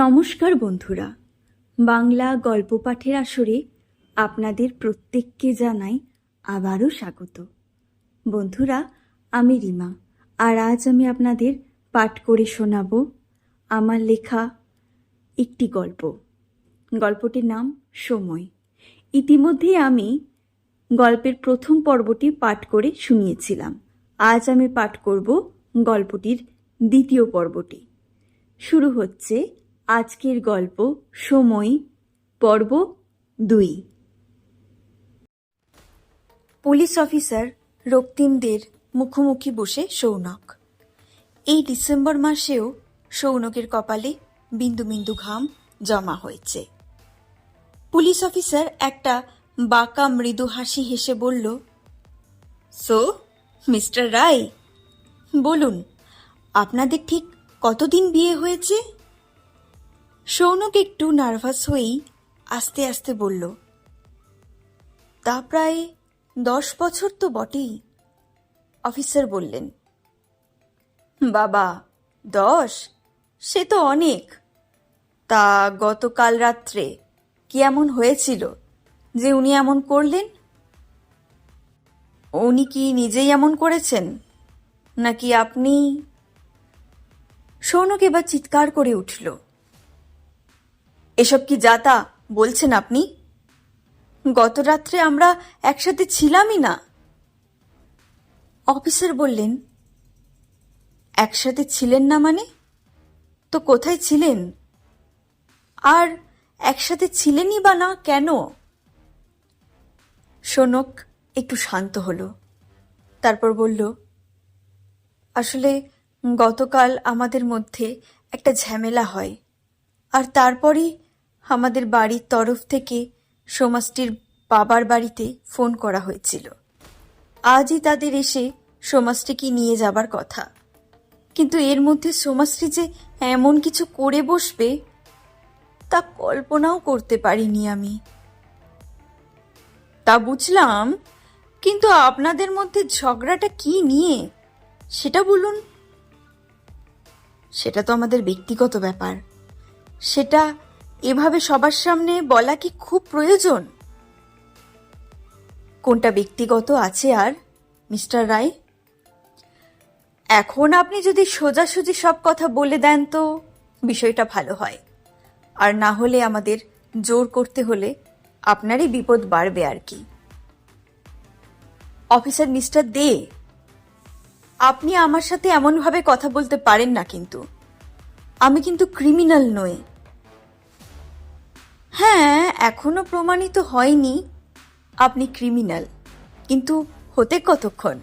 নমস্কার বন্ধুরা, বাংলা গল্প পাঠের আসরে আপনাদের প্রত্যেককে জানাই আবারও স্বাগত। বন্ধুরা, আমি রিমা, আর আজ আমি আপনাদের পাঠ করে শোনাব আমার লেখা একটি গল্প। গল্পটির নাম সময়। ইতিমধ্যেই আমি গল্পের প্রথম পর্বটি পাঠ করে শুনিয়েছিলাম। আজ আমি পাঠ করব গল্পটির দ্বিতীয় পর্বটি। শুরু হচ্ছে আজকের গল্প সময়, পর্ব 2। পুলিশ অফিসার রক্তিমদের মুখোমুখি বসে সৌনক। এই ডিসেম্বর মাসেও সৌনকের কপালে বিন্দু বিন্দু ঘাম জমা হয়েছে। পুলিশ অফিসার একটা বাঁকা মৃদু হাসি হেসে বলল, সো মিস্টার রায়, বলুন আপনাদের ঠিক কতদিন বিয়ে হয়েছে? সৌনক একটু নার্ভাস হয়েই আস্তে আস্তে বলল, তা প্রায় 10 বছর তো বটেই। অফিসার বললেন, বাবা 10? সে তো অনেক। তা গতকাল রাত্রে কি এমন হয়েছিল যে উনি এমন করলেন? উনি কি নিজেই এমন করেছেন নাকি আপনি? সৌনক এবার চিৎকার করে উঠল, এসব কি যাতা বলছেন আপনি? গত রাত্রে আমরা একসাথে ছিলামই না। অফিসার বললেন, একসাথে ছিলেন না মানে? তো কোথায় ছিলেন? আর একসাথে ছিলেনই বা না কেন? সৌনক একটু শান্ত হলো, তারপর বলল, আসলে গতকাল আমাদের মধ্যে একটা ঝামেলা হয়, আর তারপরই আমাদের বাড়ির তরফ থেকে সোমাশ্রীর বাবার বাড়িতে ফোন করা হয়েছিল। আজই তাদের এসে সোমাশ্রীকে নিয়ে যাবার কথা, কিন্তু এর মধ্যে সোমাশ্রী যে এমন কিছু করে বসবে তা কল্পনাও করতে পারিনি আমি। তা বুঝলাম, কিন্তু আপনাদের মধ্যে ঝগড়াটা কি নিয়ে সেটা বলুন। সেটা তো আমাদের ব্যক্তিগত ব্যাপার, সেটা এভাবে সবার সামনে বলা কি খুব প্রয়োজন? কোনটা ব্যক্তিগত আছে আর, মিস্টার রায়? এখন আপনি যদি সোজাসুজি সব কথা বলে দেন তো বিষয়টা ভালো হয়, আর না হলে আমাদের জোর করতে হলে আপনারই বিপদ বাড়বে আর কি। অফিসার মিস্টার দে, আপনি আমার সাথে এমনভাবে কথা বলতে পারেন না, কিন্তু আমি কিন্তু ক্রিমিনাল নই। হ্যাঁ, এখনো প্রমাণিত হয়নি আপনি ক্রিমিনাল, কিন্তু হতে কতক্ষণ?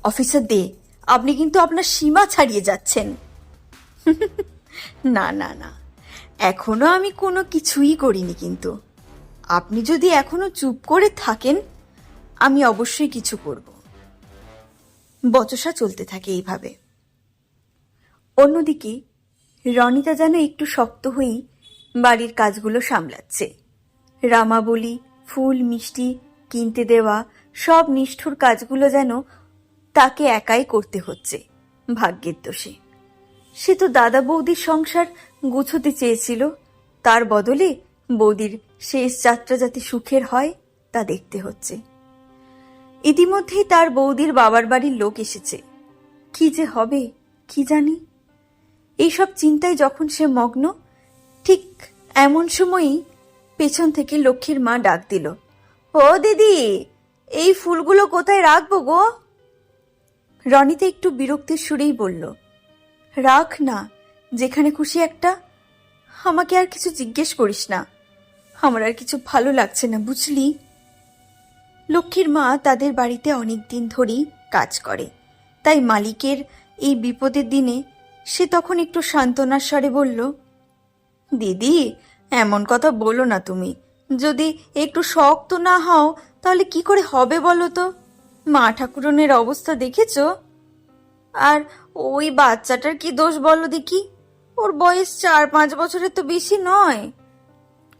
অফিসার দে, আপনি কিন্তু আপনার সীমা ছাড়িয়ে যাচ্ছেন। না না না, এখনো আমি কোনো কিছুই করিনি, কিন্তু আপনি যদি এখনো চুপ করে থাকেন আমি অবশ্যই কিছু করব। বচসা চলতে থাকে এইভাবে। অন্যদিকে রনিতা যেন একটু শক্ত হয়েই বাড়ির কাজগুলো সামলাচ্ছে। রামাবলি, ফুল মিষ্টি কিনতে দেওয়া সব নিষ্ঠুর কাজগুলো যেন তাকে একাই করতে হচ্ছে, ভাগ্যের দোষে। সে তো দাদা বৌদির সংসার গুছোতে চেয়েছিল, তার বদলে বৌদির শেষ যাত্রা যাতে সুখের হয় তা দেখতে হচ্ছে। ইতিমধ্যেই তার বৌদির বাবার বাড়ির লোক এসেছে, কি যে হবে কি জানি। এইসব চিন্তায় যখন সে মগ্ন, ঠিক এমন সময়ই পেছন থেকে লক্ষ্মীর মা ডাক দিল, ও দিদি, এই ফুলগুলো কোথায় রাখবো গো? রনিতা একটু বিরক্তির সুরেই বলল, রাখ না, যেখানে খুশি একটা। আমাকে আর কিছু জিজ্ঞেস করিস না, আমার আর কিছু ভালো লাগছে না, বুঝলি? লক্ষ্মীর মা তাদের বাড়িতে অনেক দিন ধরেই কাজ করে, তাই মালিকের এই বিপদের দিনে সে তখন একটু সান্ত্বনার স্বরে বলল, দিদি, এমন কথা বলো না তুমি। যদি একটু শক্ত না হও তাহলে কি করে হবে বলো তো? মা ঠাকুরনের অবস্থা দেখেছ? আর ওই বাচ্চাটার কি দোষ বলো দেখি? ওর বয়স 4-5 বছরের তো বেশি নয়।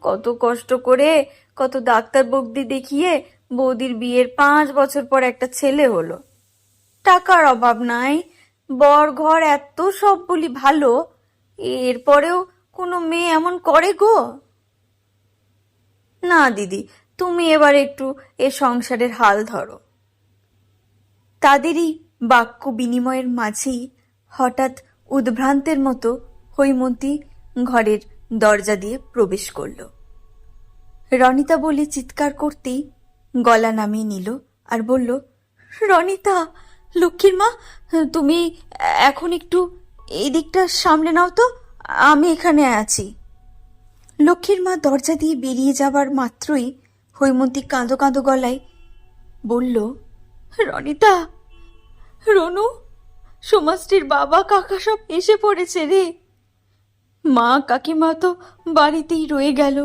কত কষ্ট করে, কত ডাক্তার বৌদি দেখিয়ে বৌদির বিয়ের 5 বছর পর একটা ছেলে হলো। টাকার অভাব নাই, বর ঘর এত সব বলি ভালো, এরপরেও কোনো মেয়ে এমন করে গো? না দিদি, তুমি এবার একটু এ সংসারের হাল ধরো। তাদেরই বাক্য বিনিময়ের মাঝেই হঠাৎ উদ্ভ্রান্তের মতো হৈমন্তী ঘরের দরজা দিয়ে প্রবেশ করল। রনিতা বলে চিৎকার করতেই গলা নামিয়ে নিল আর বলল, রনিতা, লক্ষ্মীর মা, তুমি এখন একটু এই দিকটা সামলে নাও তো, আমি এখানে আছি। লক্ষ্মীর মা দরজা দিয়ে বেরিয়ে যাবার মাত্রই হৈমন্তী কাঁদো কাঁদো গলায় বলল, রনিতা, রনু, সোমাশ্রীর বাবা কাকা সব এসে পড়েছে রে। মা কাকিমা তো বাড়িতেই রয়ে গেল,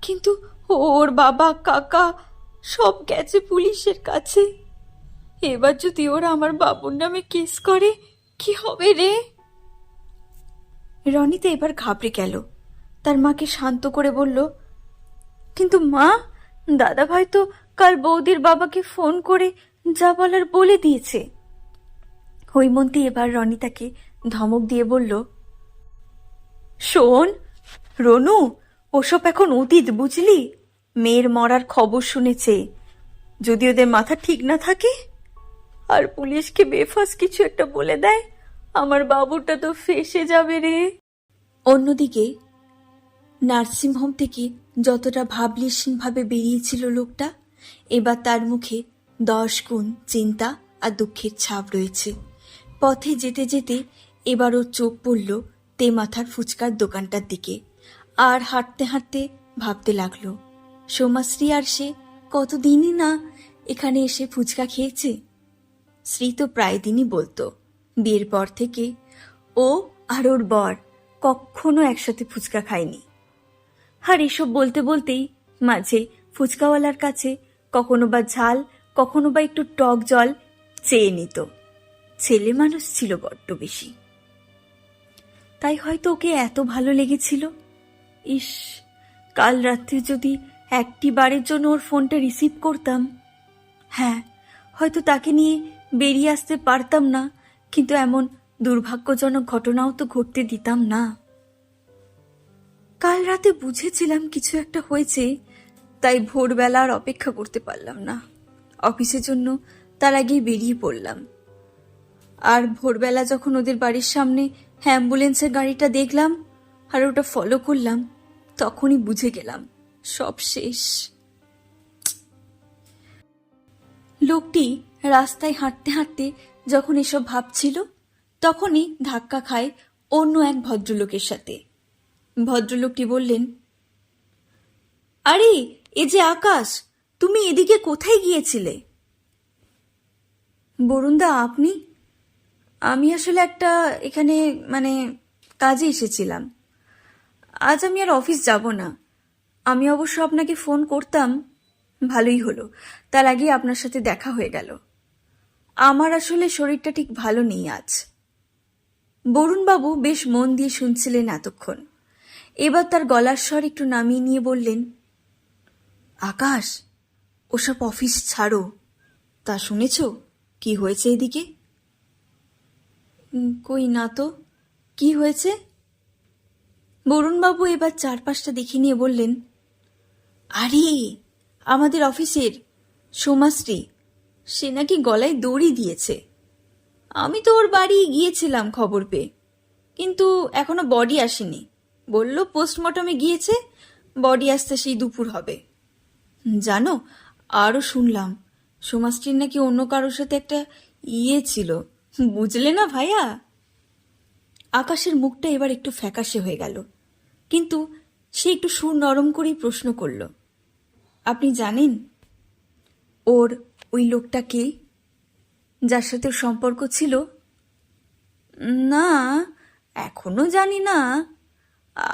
কিন্তু ওর বাবা কাকা সব গেছে পুলিশের কাছে। এবার যদি ওরা আমার বাবুর নামে কেস করে কি হবে রে? রনিতা এবার ঘাবড়ে গেল। তার মাকে শান্ত করে বলল, কিন্তু মা, দাদা ভাই তো কাল বৌদির বাবাকে ফোন করে যা বলার বলে দিয়েছে। হৈমন্তী এবার রনিতাকে ধমক দিয়ে বলল, শোন রনু, ওসব এখন অতীত, বুঝলি? মেয়ের মরার খবর শুনেছে, যদি ওদের মাথা ঠিক না থাকে আর পুলিশকে বেফাস কিছু একটা বলে দেয়, আমার বাবুটা তো ফেঁসে যাবে রে। অন্যদিকে নার্সিংহোম থেকে যতটা ভাবলেশীনভাবে বেরিয়েছিল লোকটা, এবার তার মুখে 10 গুণ চিন্তা আর দুঃখের ছাপ রয়েছে। পথে যেতে যেতে এবার ওর চোখ পড়ল তেমাথার ফুচকার দোকানটার দিকে, আর হাঁটতে হাঁটতে ভাবতে লাগলো, সোমাশ্রী আর সে কতদিনই না এখানে এসে ফুচকা খেয়েছে। শ্রী তো প্রায় দিনই বলতো বিয়ের পর থেকে ও আর ওর বর কখনো একসাথে ফুচকা খায়নি। আর এসব বলতে বলতেই মাঝে ফুচকাওয়ালার কাছে কখনো বা ঝাল, কখনো বা একটু টক জল চেয়ে নিত। ছেলে মানুষ ছিল বড্ড বেশি, তাই হয়তো ওকে এত ভালো লেগেছিল। ইস, কাল রাত্রে যদি একটি বারের জন্য ওর ফোনটা রিসিভ করতাম। হ্যাঁ, হয়তো তাকে নিয়ে বেরিয়ে আসতে পারতাম না, কিন্তু এমন দুর্ভাগ্যজনক ঘটনাও তো ঘটতে দিতাম না। কাল রাতে বুঝেছিলাম কিছু একটা হয়েছে, তাই ভোরবেলা আর অপেক্ষা করতে পারলাম না। অফিসের জন্য তার আগেই বেরিয়ে পড়লাম। আর ভোরবেলা যখন ওদের বাড়ির সামনে অ্যাম্বুলেন্সের গাড়িটা দেখলাম আর ওটা ফলো করলাম, তখনই বুঝে গেলাম সব শেষ। লোকটি রাস্তায় হাঁটতে হাঁটতে যখন এসব ভাবছিল, তখনই ধাক্কা খায় অন্য এক ভদ্রলোকের সাথে। ভদ্রলোকটি বললেন, আরে, এ যে আকাশ, তুমি এদিকে কোথায় গিয়েছিলে? বরুণদা, আপনি? আমি আসলে একটা এখানে কাজে এসেছিলাম। আজ আমি আর অফিস যাব না। আমি অবশ্য আপনাকে ফোন করতাম, ভালোই হলো, তার আগে আপনার সাথে দেখা হয়ে গেল। আমার আসলে শরীরটা ঠিক ভালো নেই আজ। বরুণবাবু বেশ মন দিয়ে শুনছিলেন এতক্ষণ। এবার তার গলার স্বর একটু নামিয়ে নিয়ে বললেন, আকাশ, ওসব অফিস ছাড়ো। তা শুনেছ কি হয়েছে এদিকে? কই না তো, কি হয়েছে? বরুণবাবু এবার চারপাশটা দেখে নিয়ে বললেন, আরে, আমাদের অফিসের সোমাশ্রী, সে নাকি গলায় দড়ি দিয়েছে। আমি তো ওর বাড়ি গিয়েছিলাম খবর পেয়ে, কিন্তু এখনো বডি আসেনি। বলল পোস্টমর্টমে গিয়েছে, বডি আসতে সেই দুপুর হবে। জানো, আরও শুনলাম সোমাশ্রীর নাকি অন্য কারোর সাথে একটা ছিল, বুঝলে না ভাইয়া? আকাশের মুখটা এবার একটু ফ্যাকাশে হয়ে গেল, কিন্তু সে একটু সুর নরম করেই প্রশ্ন করল, আপনি জানেন ওর ওই লোকটাকে যার সাথে সম্পর্ক ছিল? না, এখনো জানি না।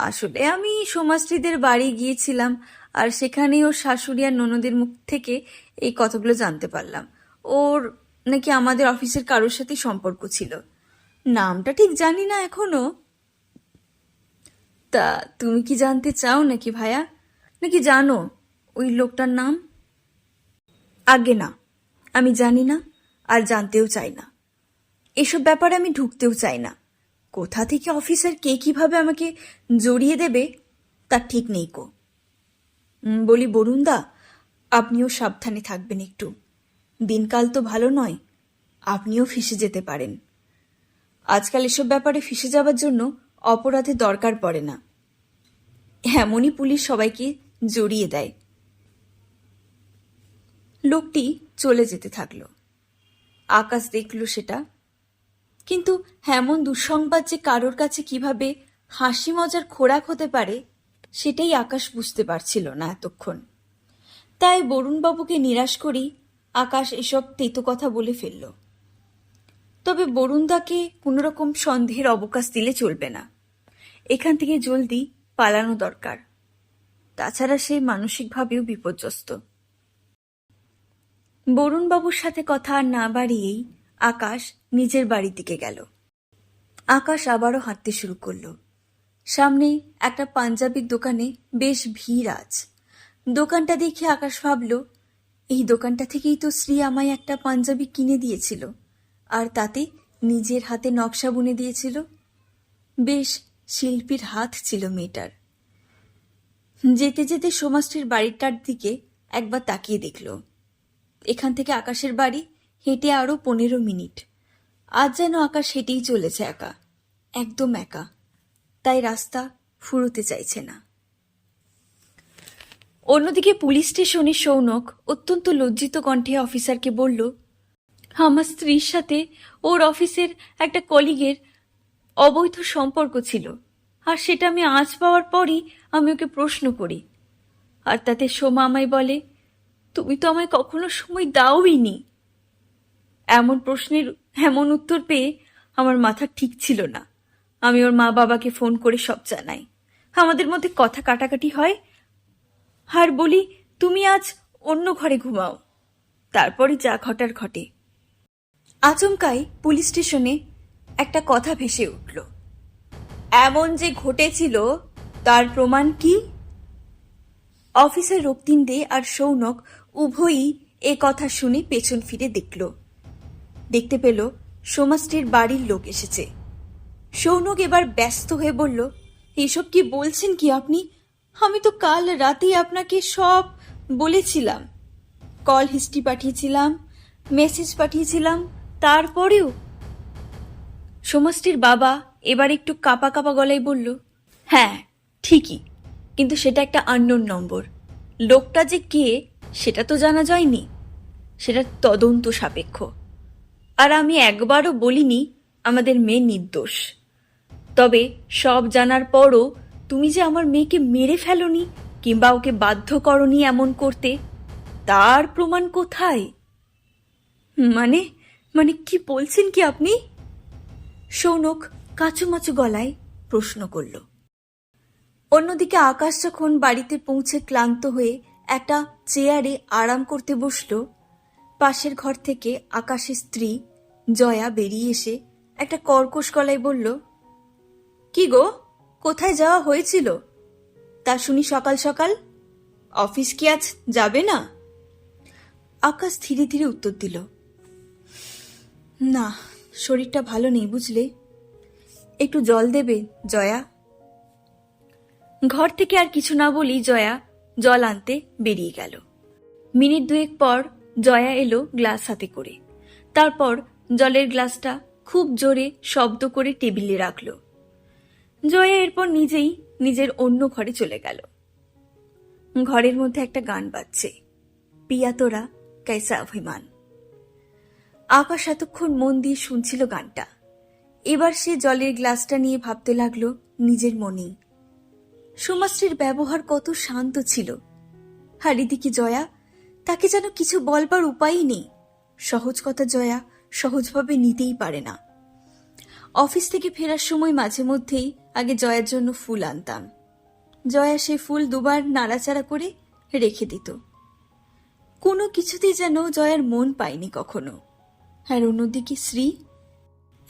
আসলে আমি সোমাশ্রীদের বাড়ি গিয়েছিলাম, আর সেখানেই ওর শাশুড়ি আর ননদের মুখ থেকে এই কথাগুলো জানতে পারলাম। ওর নাকি আমাদের অফিসের কারোর সাথে সম্পর্ক ছিল। নামটা ঠিক জানি না এখনো। তা তুমি কি জানতে চাও নাকি ভাইয়া, নাকি জানো ওই লোকটার নাম? আগে না, আমি জানি না আর জানতেও চাই না। এসব ব্যাপারে আমি ঢুকতেও চাই না। কোথা থেকে অফিসার কে কিভাবে আমাকে জড়িয়ে দেবে তার ঠিক নেই কো। বলি বরুণদা, আপনিও সাবধানে থাকবেন একটু। দিনকাল তো ভালো নয়, আপনিও ফেঁসে যেতে পারেন। আজকাল এসব ব্যাপারে ফেঁসে যাওয়ার জন্য অপরাধের দরকার পড়ে না, এমনই পুলিশ সবাইকে জড়িয়ে দেয়। লোকটি চলে যেতে থাকলো। আকাশ দেখল সেটা, কিন্তু এমন দুঃসংবাদ যে কারোর কাছে কিভাবে হাসি মজার খোরাক হতে পারে সেটাই আকাশ বুঝতে পারছিল না এতক্ষণ। তাই বরুণবাবুকে নিরাশ করেই আকাশ এসব তেতো কথা বলে ফেলল। তবে বরুণদাকে কোনোরকম সন্দেহের অবকাশ দিলে চলবে না, এখান থেকে জলদি পালানো দরকার। তাছাড়া সে মানসিকভাবেও বিপর্যস্ত। বরুণবাবুর সাথে কথা আর না বাড়িয়েই আকাশ নিজের বাড়ির দিকে গেল। আকাশ আবারও হাঁটতে শুরু করল। সামনে একটা পাঞ্জাবির দোকানে বেশ ভিড় আজ। দোকানটা দেখে আকাশ ভাবল, এই দোকানটা থেকেই তো শ্রী আমায় একটা পাঞ্জাবি কিনে দিয়েছিল, আর তাতে নিজের হাতে নকশা বুনে দিয়েছিল। বেশ শিল্পীর হাত ছিল মেয়েটার। যেতে যেতে সোমাশ্রীর বাড়িটার দিকে একবার তাকিয়ে দেখল। এখান থেকে আকাশের বাড়ি হেঁটে আরো 15 মিনিট। আজ যেন আকাশ হেঁটেই চলেছে একা, একদম একা। তাই রাস্তা ফুরোতে চাইছে না। অন্যদিকে পুলিশ স্টেশনে সৌনক অত্যন্ত লজ্জিত কণ্ঠে অফিসারকে বলল, আমার স্ত্রীর সাথে ওর অফিসের একটা কলিগের অবৈধ সম্পর্ক ছিল, আর সেটা আমি আজ পাওয়ার পরই আমি ওকে প্রশ্ন করি। আর তাতে সোমা আমায় বলে, তুমি তো আমায় কখনো সময় দাওই নি। এমন প্রশ্নের এমন উত্তর পেয়ে আমার মাথা ঠিক ছিল না। আমি ওর মা বাবাকে ফোন করে সব জানাই। আমাদের মধ্যে কথা কাটাকাটি হয়, আর বলি তুমি আজ অন্য ঘরে ঘুমাও, তারপরে যা ঘটার ঘটে। আচমকাই পুলিশ স্টেশনে একটা কথা ভেসে উঠল, এমন যে ঘটেছিল তার প্রমাণ কি? অফিসার রক্তিম দে আর সৌনক উভয়ই এ কথা শুনে পেছন ফিরে দেখতে পেল সোমাশ্রীর বাড়ির লোক এসেছে। সৌনক এবার ব্যস্ত হয়ে বলল, এসব কি বলছেন কি আপনি? আমি তো কাল রাতেই আপনাকে সব বলেছিলাম, কল হিস্ট্রি পাঠিয়েছিলাম, মেসেজ পাঠিয়েছিলাম, তারপরেও। সোমাশ্রীর বাবা এবার একটু কাঁপা কাঁপা গলায় বলল, হ্যাঁ ঠিকই, কিন্তু সেটা একটা আননোন নম্বর। লোকটা যে কে সেটা তো জানা যায়নি, সেটা তদন্ত সাপেক্ষ। আর আমি একবারও বলিনি আমাদের মেয়ে নির্দোষ। তবে সব জানার পরও তুমি যে আমার মেয়েকে মেরে ফেলোনি কিংবা ওকে বাধ্য করনি এমন করতে, তার প্রমাণ কোথায়? মানে মানে কি বলছেন কি আপনি? সৌনক কাঁচুমাচু গলায় প্রশ্ন করল। অন্যদিকে আকাশ যখন বাড়িতে পৌঁছে ক্লান্ত হয়ে একটা চেয়ারে আরাম করতে বসল, পাশের ঘর থেকে আকাশের স্ত্রী জয়া বেরিয়ে এসে একটা কর্কশ গলায় বলল, কি গো, কোথায় যাওয়া হয়েছিল তা শুনি সকাল সকাল? অফিস কি আজ যাবে না? আকাশ ধীরে ধীরে উত্তর দিল, না, শরীরটা ভালো নেই বুঝলে। একটু জল দেবে জয়া? ঘর থেকে আর কিছু না বলেই জয়া জল আনতে বেরিয়ে গেল। মিনিট 2 পর জয়া এলো গ্লাস হাতে করে। তারপর জলের গ্লাসটা খুব জোরে শব্দ করে টেবিলে রাখল। জয়া এরপর নিজেই নিজের অন্য ঘরে চলে গেল। ঘরের মধ্যে একটা গান বাজছে, পিয়া তোরা कैसा অভিমান। আকাশ এতক্ষণ মন দিয়ে শুনছিল গানটা। এবার সে জলের গ্লাসটা নিয়ে ভাবতে লাগলো নিজের মনেই, সোমাশ্রীর ব্যবহার কত শান্ত ছিল। আর এদিকে জয়া, তাকে যেন কিছু বলবার উপায়ই নেই। সহজ কথা জয়া সহজভাবে নিতেই পারে না। অফিস থেকে ফেরার সময় মাঝে মধ্যেই আগে জয়ার জন্য ফুল আনতাম। জয়া সে ফুল 2 বার নাড়াচাড়া করে রেখে দিত। কোনো কিছুতেই যেন জয়ার মন পায়নি কখনো। আর অন্যদিকে শ্রী,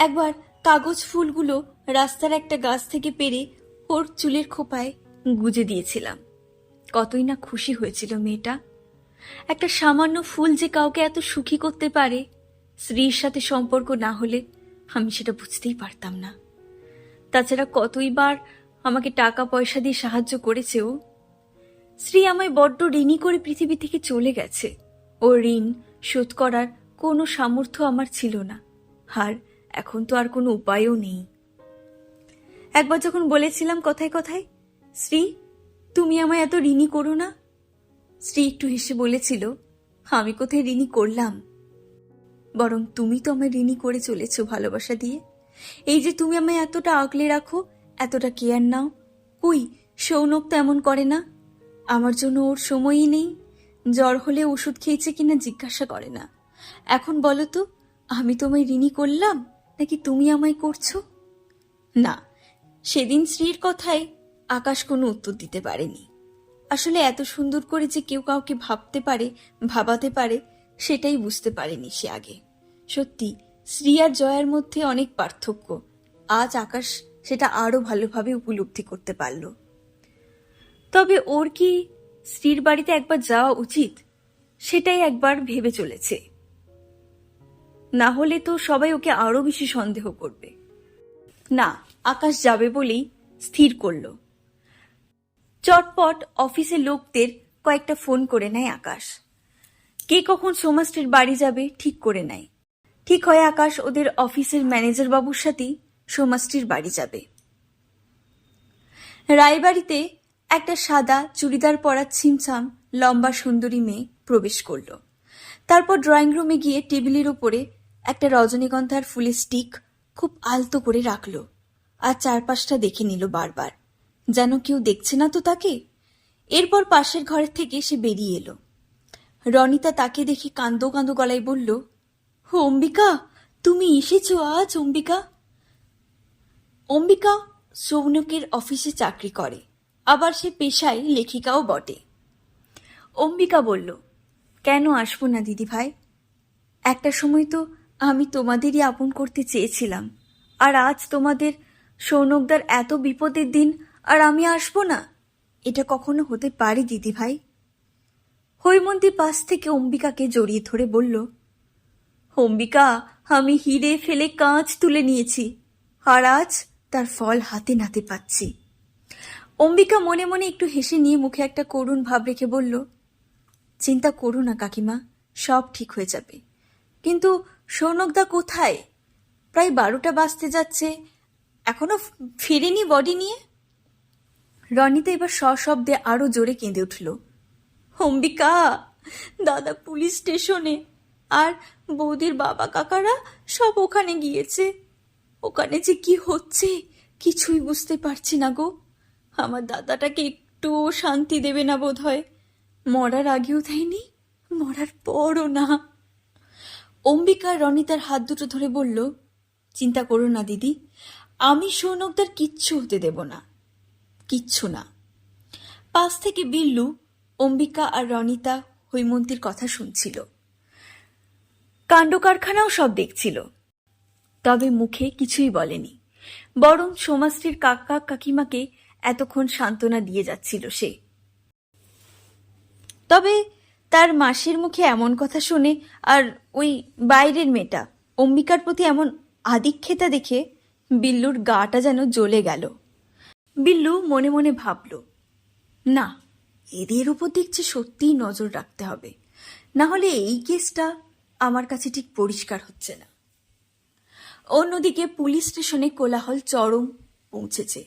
একবার কাগজ ফুলগুলো রাস্তার একটা গাছ থেকে পেরে ওর চুলের খোপায় গুজে দিয়েছিলাম। কতই না খুশি হয়েছিল মেয়েটা। একটা সামান্য ফুল যে কাউকে এত সুখী করতে পারে, শ্রীর সাথে সম্পর্ক না হলে আমি সেটা বুঝতেই পারতাম না। তাছাড়া কতইবার আমাকে টাকা পয়সা দিয়ে সাহায্য করেছে ও। শ্রী আমায় বড্ড ঋণী করে পৃথিবী থেকে চলে গেছে। ও ঋণ শোধ করার কোনো সামর্থ্য আমার ছিল না, আর এখন তো আর কোনো উপায়ও নেই। একবার যখন বলেছিলাম কথায় কথায়, শ্রী তুমি আমায় এত ঋণী করো না, শ্রী একটু হেসে বলেছিল, আমি কোথায় ঋণী করলাম, বরং তুমি তো আমায় ঋণী করে চলেছ ভালোবাসা দিয়ে। এই যে তুমি আমায় এতটা আগলে রাখো, এতটা কেয়ার নাও, কই সৌনক তো এমন করে না। আমার জন্য ওর সময়ই নেই, জ্বর হলে ওষুধ খেয়েছে কিনা জিজ্ঞাসা করে না। এখন বলো তো, আমি তোমায় ঋণী করলাম নাকি তুমি আমায় করছো? না, সেদিন শ্রীর কথায় আকাশ কোনো উত্তর দিতে পারেনি। আসলে এত সুন্দর করে যে কেউ কাউকে ভাবতে পারে, ভাবাতে পারে, সেটাই বুঝতে পারেনি সে আগে। সত্যি শ্রী আর জয়ার মধ্যে অনেক পার্থক্য। আজ আকাশ সেটা আরো ভালোভাবে উপলব্ধি করতে পারল। তবে ওর কি স্ত্রীর বাড়িতে একবার যাওয়া উচিত, সেটাই একবার ভেবে চলেছে। না হলে তো সবাই ওকে আরো বেশি সন্দেহ করবে। না, আকাশ যাবে বলেই স্থির করল। চটপট অফিসের লোকদের কয়েকটা ফোন করে নেয় আকাশ। কে কখন সোমাশ্রীর বাড়ি যাবে ঠিক করে নেয়। ঠিক হয় আকাশ ওদের অফিসের ম্যানেজার বাবুর সাথেই সোমাশ্রীর বাড়ি যাবে। রায়বাড়িতে একটা সাদা চুড়িদার পরা ছিমছাম লম্বা সুন্দরী মেয়ে প্রবেশ করল। তারপর ড্রয়িং রুমে গিয়ে টেবিলের উপরে একটা রজনীগন্ধার ফুলের স্টিক খুব আলতো করে রাখল, আর চারপাশটা দেখে নিল বারবার, যেন কেউ দেখছে না তো তাকে। এরপর পাশের ঘরের থেকে সে বেরিয়ে এলো। রনিতা তাকে দেখে কান্দো কান্দো গলায় বলল, অম্বিকা তুমি এসেছো আজ? অম্বিকা অম্বিকা সৌনকের অফিসে চাকরি করে, আবার সে পেশায় লেখিকাও বটে। অম্বিকা বলল, কেন আসবো না দিদি ভাই, একটা সময় তো আমি তোমাদেরই আপন করতে চেয়েছিলাম, আর আজ তোমাদের সৌনকদার এত বিপদের দিন আর আমি আসবো না, এটা কখনো হতে পারে দিদি ভাই? হৈমন্তী পাশ থেকে অম্বিকাকে জড়িয়ে ধরে বলল, অম্বিকা আমি হিরে ফেলে কাঁচ তুলে নিয়েছি, আর আজ তার ফল হাতে নাতে পাচ্ছি। অম্বিকা মনে মনে একটু হেসে নিয়ে মুখে একটা করুণ ভাব রেখে বলল, চিন্তা করো না কাকিমা, সব ঠিক হয়ে যাবে। কিন্তু সৌনকদা কোথায়? প্রায় 12টা বাজতে যাচ্ছে, এখনো ফেরেনি বডি নিয়ে। রনিতা এবার সশব্দে আরো জোরে কেঁদে উঠল, অম্বিকা দাদা পুলিশ স্টেশনে, আর বৌদির বাবা কাকারা সব ওখানে গিয়েছে। ওখানে যে কি হচ্ছে কিছুই বুঝতে পারছি না গো। আমার দাদাটাকে একটু শান্তি দেবে না বোধ হয়। মরার আগেও দেয়নি, মরার পরও না। অম্বিকা রনিতার হাত দুটো ধরে বলল, চিন্তা করো না দিদি, আমি সৌনকদার কিচ্ছু হতে দেব না, কিচ্ছু না। পাশ থেকে বিল্লু অম্বিকা আর রনিতা হৈমন্তীর কথা শুনছিল, কাণ্ড কারখানাও সব দেখছিল, তবে মুখে কিছুই বলেনি, বরং সোমাশ্রীর কাকা কাকিমাকে এতক্ষণ সান্ত্বনা দিয়ে যাচ্ছিল সে। তবে তার মাসির মুখে এমন কথা শুনে আর ওই বাইরের মেয়েটা অম্বিকার প্রতি এমন আধিক্যতা দেখে বিল্লুর গাটা যেন জ্বলে গেল। বিল্লু মনে মনে ভাবল, না, এদের উপর দেখছে সত্যিই নজর রাখতে হবে, না হলে এই কেসটা আমার কাছে ঠিক পরিষ্কার হচ্ছে না। অন্যদিকে পুলিশ স্টেশনে কোলাহল চরম পৌঁছেছে।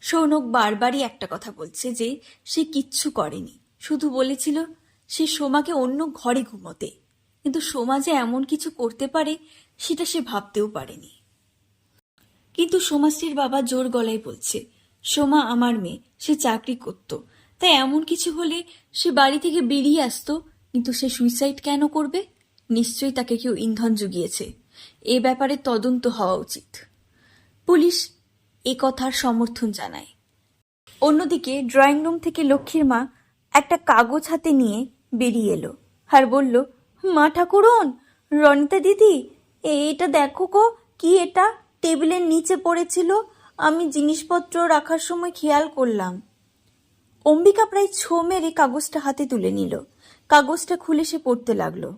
সৌনক বারবারই একটা কথা বলছে যে সে কিচ্ছু করেনি, শুধু বলেছিল সে সোমাকে অন্য ঘরে ঘুমোতে, কিন্তু সোমা যে এমন কিছু করতে পারে সেটা সে ভাবতেও পারেনি। কিন্তু সোমাশ্রীর বাবা জোর গলায় বলছে, সোমা আমার মেয়ে, সে চাকরি করত, তাই এমন কিছু হলে সে বাড়ি থেকে বেরিয়ে আসতো, কিন্তু সে সুইসাইড কেন করবে? নিশ্চয়ই তাকে কেউ ইন্ধন জুগিয়েছে, এ ব্যাপারে তদন্ত হওয়া উচিত। পুলিশ এ কথার সমর্থন জানায়। অন্যদিকে ড্রয়িং রুম থেকে লক্ষ্মীর মা একটা কাগজ হাতে নিয়ে বেরিয়ে এলো আর বলল, মা ঠাকুরন, রনিতা দিদি, এটা দেখো গো, কি এটা টেবিলের নিচে পড়েছিল, আমি জিনিসপত্র রাখার সময় খেয়াল করলাম। অম্বিকা প্রায় ছো মেরে কাগজটা হাতে তুলে নিল। কাগজটা খুলে সে পড়তে লাগলো,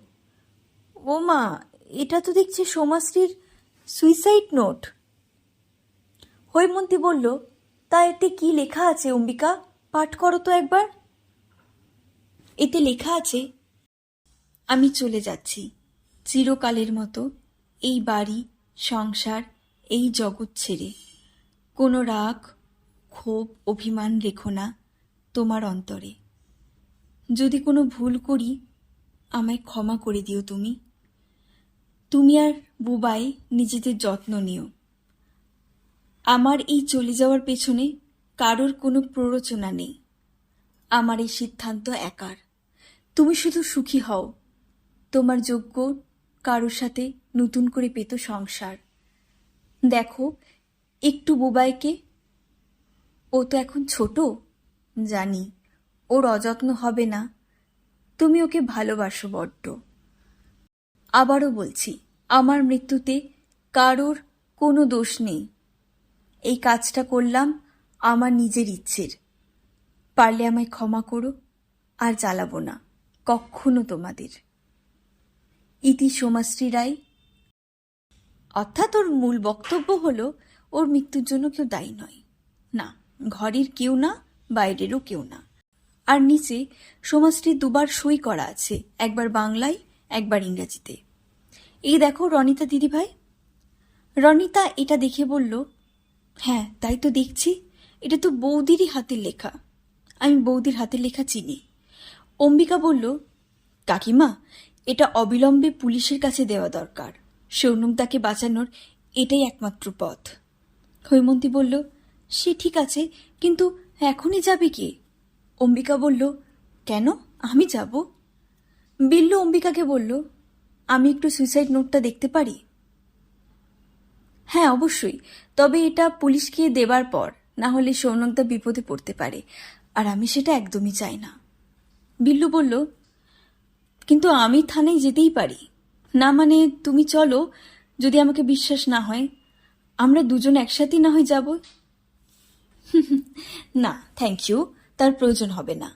ও মা, এটা তো দেখছি সোমাশ্রীর সুইসাইড নোট। হৈমন্তী বলল, তা এতে কি লেখা আছে অম্বিকা? পাঠ করো তো একবার। এতে লেখা আছে, আমি চলে যাচ্ছি চিরকালের মতো এই বাড়ি, সংসার, এই জগৎ ছেড়ে। কোনো রাগ, ক্ষোভ, অভিমান রেখো না তোমার অন্তরে। যদি কোনো ভুল করি আমায় ক্ষমা করে দিও তুমি। তুমি আর বুবাই নিজেদের যত্ন নিও। আমার এই চলে যাওয়ার পেছনে কারোর কোনো প্ররোচনা নেই। আমার এই সিদ্ধান্ত একার। তুমি শুধু সুখী হও। তোমার যোগ্য কারোর সাথে নতুন করে পেত সংসার। দেখো একটু বুবাইকে, ও তো এখন ছোট, জানি ওর অযত্ন হবে না। তুমি ওকে ভালোবাসো বড্ড। আবারও বলছি, আমার মৃত্যুতে কারোর কোনো দোষ নেই। এই কাজটা করলাম আমার নিজের ইচ্ছের। পারলে আমায় ক্ষমা করো, আর জ্বালাবো না কখনো তোমাদের। ইতি সোমাশ্রী রায়। অর্থাৎ ওর মূল বক্তব্য হলো, ওর মৃত্যুর জন্য কেউ দায়ী নয়, না, ঘরের কেউ না, বাইরেরও কেউ না। আর নিচে সোমাশ্রীর দুবার সই করা আছে, একবার বাংলায় একবার ইংরাজিতে। এই দেখো রনিতা দিদিভাই। রনিতা এটা দেখে বলল, হ্যাঁ তাই তো দেখছি, এটা তো বৌদিরই হাতের লেখা। আমি বৌদির হাতের লেখা চিনি। অম্বিকা বলল, কাকিমা, এটা অবিলম্বে পুলিশের কাছে দেওয়া দরকার। সৌনকদাকে বাঁচানোর এটাই একমাত্র পথ। হৈমন্তী বলল, সে ঠিক আছে, কিন্তু এখনই যাবে কে? অম্বিকা বলল, কেন, আমি যাব। বিল্লু অম্বিকাকে বলল, আমি একটু সুইসাইড নোটটা দেখতে পারি? হ্যাঁ অবশ্যই, তবে এটা পুলিশকে দেবার পর, না হলে সৌনকদা বিপদে পড়তে পারে, আর আমি সেটা একদমই চাই না। বিল্লু বলল, কিন্তু আমি থানায় যেতেই পারি না। মানে তুমি চলো, যদি আমাকে বিশ্বাস না হয় আমরা দুজন একসাথেই না হয় যাব। না থ্যাংক ইউ, তার প্রয়োজন হবে না।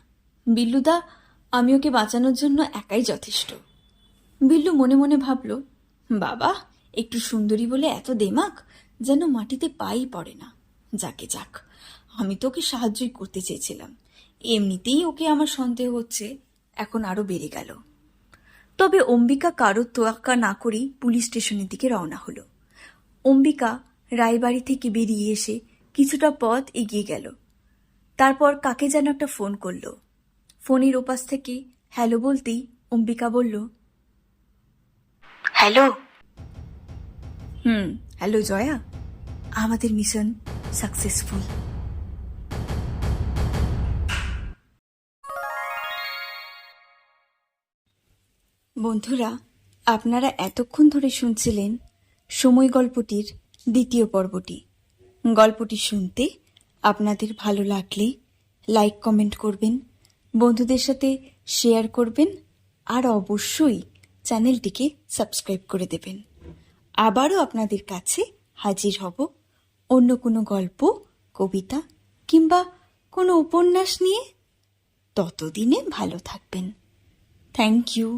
বিল্লুদা, আমি ওকে বাঁচানোর জন্য একাই যথেষ্ট। বিল্লু মনে মনে ভাবল, বাবা একটু সুন্দরী বলে এত দেমাক, যেন মাটিতে পাই পড়ে না। যাকে যাক, আমি তো ওকে সাহায্যই করতে চেয়েছিলাম, এমনিতেই ওকে আমার সন্দেহ হচ্ছে, এখন আরো বেড়ে গেল। তবে অম্বিকা কারোর তোয়াক্কা না করেই পুলিশ স্টেশনের দিকে রওনা হলো। অম্বিকা রায়বাড়ি থেকে বেরিয়ে এসে কিছুটা পথ এগিয়ে গেল। তারপর কাকে যেন একটা ফোন করলো। ফোনের ওপাশ থেকে হ্যালো বলতেই অম্বিকা বলল, হ্যালো। হ্যালো জয়া, আমাদের মিশন সাকসেসফুল। বন্ধুরা, আপনারা এতক্ষণ ধরে শুনছিলেন সময় গল্পটির দ্বিতীয় পর্বটি। গল্পটি শুনতে আপনাদের ভালো লাগলে লাইক কমেন্ট করবেন, বন্ধুদের সাথে শেয়ার করবেন, আর অবশ্যই চ্যানেলটিকে সাবস্ক্রাইব করে দেবেন। আবারও আপনাদের কাছে হাজির হব অন্য কোনো গল্প, কবিতা কিংবা কোনো উপন্যাস নিয়ে। ততদিনে ভালো থাকবেন। Thank you.